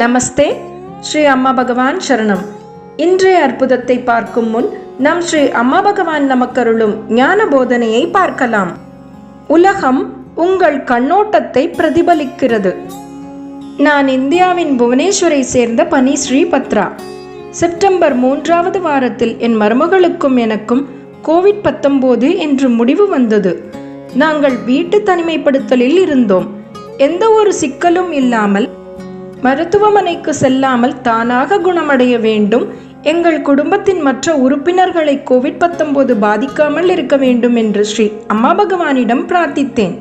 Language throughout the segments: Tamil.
நமஸ்தே. ஸ்ரீ அம்மா பகவான் சரணம். இன்றைய அற்புதத்தை பார்க்கும் முன் நம் ஸ்ரீ அம்மா பகவான் நமக்கருளும் ஞான போதனையை பார்க்கலாம். உலகம் உங்கள் கண்ணோட்டத்தை பிரதிபலிக்கிறது. நான் இந்தியாவின் புவனேஸ்வரை சேர்ந்த பனி ஸ்ரீபத்ரா. செப்டம்பர் 3வது வாரத்தில் என் மருமகளுக்கும் எனக்கும் கோவிட்-19 என்று முடிவு வந்தது. நாங்கள் வீட்டு தனிமைப்படுத்தலில் இருந்தோம். எந்த ஒரு சிக்கலும் இல்லாமல் மருத்துவமனைக்கு செல்லாமல் தானாக குணமடைய வேண்டும், எங்கள் குடும்பத்தின் மற்ற உறுப்பினர்களை கோவிட்-19 பாதிக்காமல் இருக்க வேண்டும் என்று ஸ்ரீ அம்மா பகவானிடம் பிரார்த்தித்தேன்.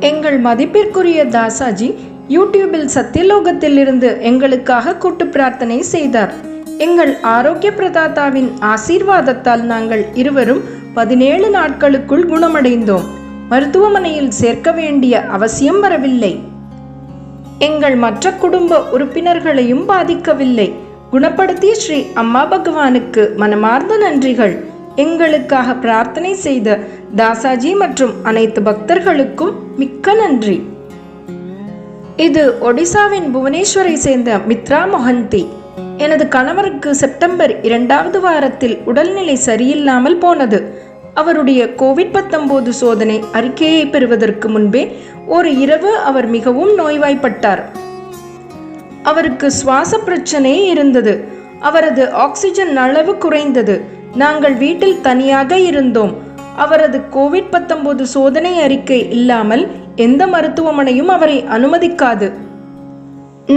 எங்கள் மதிப்பிற்குரிய தாசாஜி யூடியூபில் சத்தியலோகத்தில் இருந்து எங்களுக்காக கூட்டு பிரார்த்தனை செய்தார். எங்கள் ஆரோக்கிய பிரதாதாவின் ஆசீர்வாதத்தால் நாங்கள் இருவரும் 17 நாட்களுக்குள் குணமடைந்தோம். மருத்துவமனையில் சேர்க்க வேண்டிய அவசியம் வரவில்லை. எங்கள் மற்ற குடும்ப உறுப்பினர்களையும் பாதிக்கவில்லை. குணப்படுத்திய ஸ்ரீ அம்மா பகவானுக்கு மனமார்ந்த நன்றிகள். எங்களுக்காக பிரார்த்தனை செய்த தாசாஜி மற்றும் அனைத்து பக்தர்களுக்கும் மிக்க நன்றி. இது ஒடிசாவின் புவனேஸ்வரை சேர்ந்த மித்ரா மொஹந்தி. எனது கணவருக்கு செப்டம்பர் 2வது வாரத்தில் உடல்நிலை சரியில்லாமல் போனது. அவருடைய கோவிட்-19 சோதனை அறிக்கையை பெறுவதற்கு முன்பே ஒரு இரவு அவர் மிகவும் நோய்வாய்ப்பட்டார். அவருக்கு சுவாச பிரச்சனை இருந்தது. அவரது ஆக்சிஜன் அளவு குறைந்தது. நாங்கள் வீட்டில் தனியாக இருந்தோம். அவரது கோவிட்-19 சோதனை அறிக்கை இல்லாமல் எந்த மருத்துவமனையும் அவரை அனுமதிக்காது.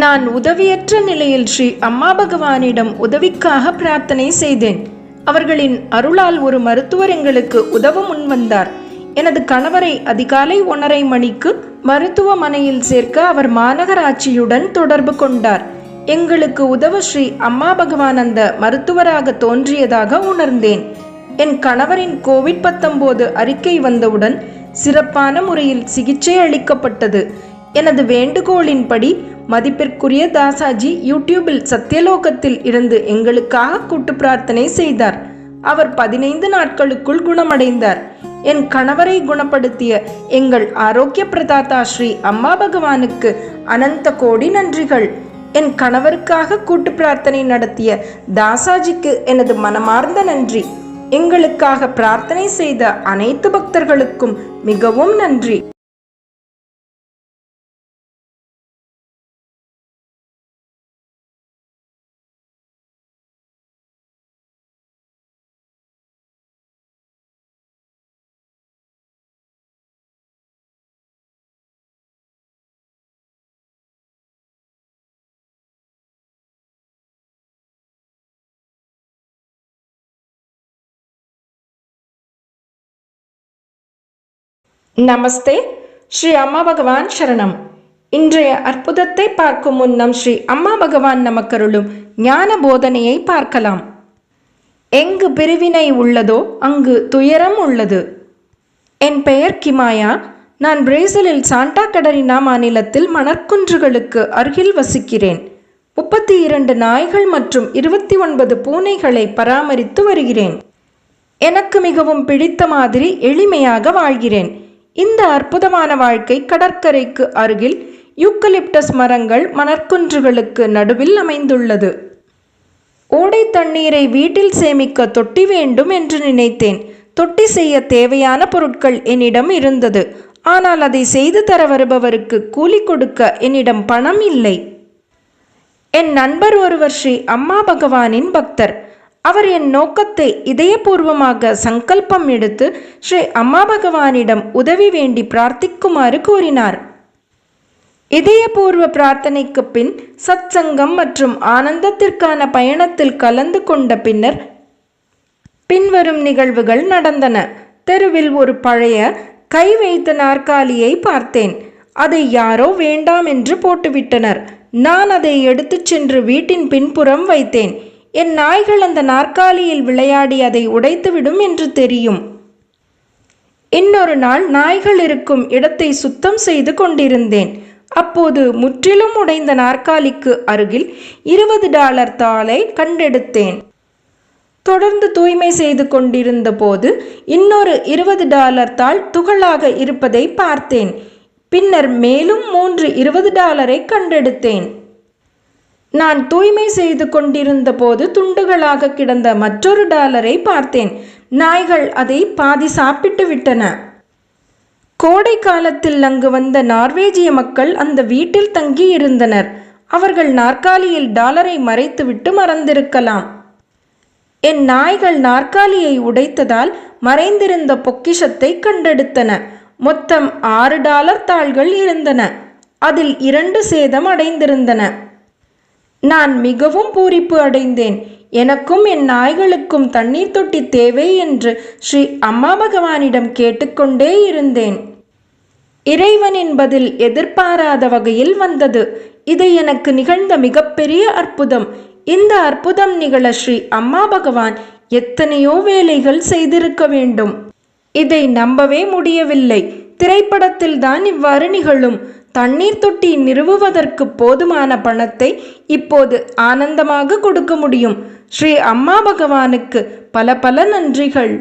நான் உதவியற்ற நிலையில் ஸ்ரீ அம்மா பகவானிடம் உதவிக்காக பிரார்த்தனை செய்தேன். அவர்களின் அருளால் ஒரு மருத்துவர் எங்களுக்கு உதவ முன்வந்தார். எனது கணவரை அதிகாலை 1:30 மணிக்கு மருத்துவமனையில் சேர்க்க அவர் மாநகராட்சியுடன் தொடர்பு கொண்டார். எங்களுக்கு உதவ ஸ்ரீ அம்மா பகவான் அந்த மருத்துவராக தோன்றியதாக உணர்ந்தேன். என் கணவரின் கோவிட்-19 அறிக்கை வந்தவுடன் சிறப்பான முறையில் சிகிச்சை அளிக்கப்பட்டது. எனது வேண்டுகோளின்படி மதிப்பிற்குரிய தாசாஜி யூடியூபில் சத்தியலோகத்தில் இருந்து எங்களுக்காக கூட்டு பிரார்த்தனை செய்தார். அவர் 15 நாட்களுக்குள் குணமடைந்தார். என் கணவரை குணப்படுத்திய எங்கள் ஆரோக்கிய பிரதாதா ஸ்ரீ அம்மா பகவானுக்கு அனந்த கோடி நன்றிகள். என் கணவருக்காக கூட்டு பிரார்த்தனை நடத்திய தாசாஜிக்கு எனது மனமார்ந்த நன்றி. எங்களுக்காக பிரார்த்தனை செய்த அனைத்து பக்தர்களுக்கும் மிகவும் நன்றி. நமஸ்தே. ஸ்ரீ அம்மா பகவான் சரணம். இன்றைய அற்புதத்தை பார்க்கும் முன் நம் ஸ்ரீ அம்மா பகவான் நமக்கருளும் ஞான போதனையை பார்க்கலாம். எங்கு பிரிவினை உள்ளதோ அங்கு துயரம் உள்ளது. என் பெயர் கிமாயா. நான் பிரேசிலில் சாண்டா கட்டரினா மாநிலத்தில் மணற்குன்றுகளுக்கு அருகில் வசிக்கிறேன். 32 நாய்கள் மற்றும் 29 பூனைகளை பராமரித்து வருகிறேன். எனக்கு மிகவும் பிடித்த மாதிரி எளிமையாக வாழ்கிறேன். இந்த அற்புதமான வாழ்க்கை கடற்கரைக்கு அருகில் யூக்கலிப்டஸ் மரங்கள் மணற்குன்றுகளுக்கு நடுவில் அமைந்துள்ளது. ஓடை தண்ணீரை வீட்டில் சேமிக்க தொட்டி வேண்டும் என்று நினைத்தேன். தொட்டி செய்ய தேவையான பொருட்கள் என்னிடம் இருந்தது. ஆனால் அதை செய்து தர வருபவருக்கு கூலி கொடுக்க என்னிடம் பணம் இல்லை. என் நண்பர் ஒருவர் ஸ்ரீ அம்மா பகவானின் பக்தர். அவர் என் நோக்கத்தை இதயபூர்வமாக சங்கல்பம் எடுத்து ஸ்ரீ அம்மா பகவானிடம் உதவி வேண்டி பிரார்த்திக்குமாறு கூறினார். இதயபூர்வ பிரார்த்தனைக்கு பின் சத்சங்கம் மற்றும் ஆனந்தத்திற்கான பயணத்தில் கலந்து கொண்ட பின்னர் பின்வரும் நிகழ்வுகள் நடந்தன. தெருவில் ஒரு பழைய கை வைத்த நாற்காலியை பார்த்தேன். அதை யாரோ வேண்டாம் என்று போட்டுவிட்டனர். நான் அதை எடுத்துச் சென்று வீட்டின் பின்புறம் வைத்தேன். என் நாய்கள் அந்த நாற்காலியில் விளையாடி அதை உடைத்துவிடும் என்று தெரியும். இன்னொரு நாள் நாய்கள் இருக்கும் இடத்தை சுத்தம் செய்து கொண்டிருந்தேன். அப்போது முற்றிலும் உடைந்த நாற்காலிக்கு அருகில் $20 தாளை கண்டெடுத்தேன். தொடர்ந்து தூய்மை செய்து கொண்டிருந்த போது இன்னொரு $20 தாள் துகளாக இருப்பதை பார்த்தேன். பின்னர் மேலும் 3 $20 கண்டெடுத்தேன். நான் தூய்மை செய்து கொண்டிருந்த போது துண்டுகளாக கிடந்த மற்றொரு டாலரை பார்த்தேன். நாய்கள் அதை பாதி சாப்பிட்டு விட்டன. கோடை காலத்தில் அங்கு வந்த நார்வேஜிய மக்கள் அந்த வீட்டில் தங்கி இருந்தனர். அவர்கள் நாற்காலியில் டாலரை மறைத்துவிட்டு மறந்திருக்கலாம். என் நாய்கள் நாற்காலியை உடைத்ததால் மறைந்திருந்த பொக்கிஷத்தை கண்டெடுத்தன. மொத்தம் 6 டாலர் தாள்கள் இருந்தன. அதில் 2 சேதம் அடைந்திருந்தன. நான் மிகவும் பூரிப்பு அடைந்தேன். எனக்கும் என் நாய்களுக்கும் தண்ணீர் தொட்டி தேவை என்று ஸ்ரீ அம்மா பகவானிடம் கேட்டுக்கொண்டே இருந்தேன். இறைவனின் பதில் எதிர்பாராத வகையில் வந்தது. இது எனக்கு நிகழ்ந்த மிகப்பெரிய அற்புதம். இந்த அற்புதம் நிகழ ஸ்ரீ அம்மா பகவான் எத்தனையோ வேலைகள் செய்திருக்க வேண்டும். இதை நம்பவே முடியவில்லை. திரைப்படத்தில் தான் இவ்வாறு நிகழும். தண்ணீர் தொட்டி நிறுவுவதற்கு போதுமான பணத்தை இப்போது ஆனந்தமாக கொடுக்க முடியும். ஸ்ரீ அம்மா பகவானுக்கு பல பல நன்றிகள்.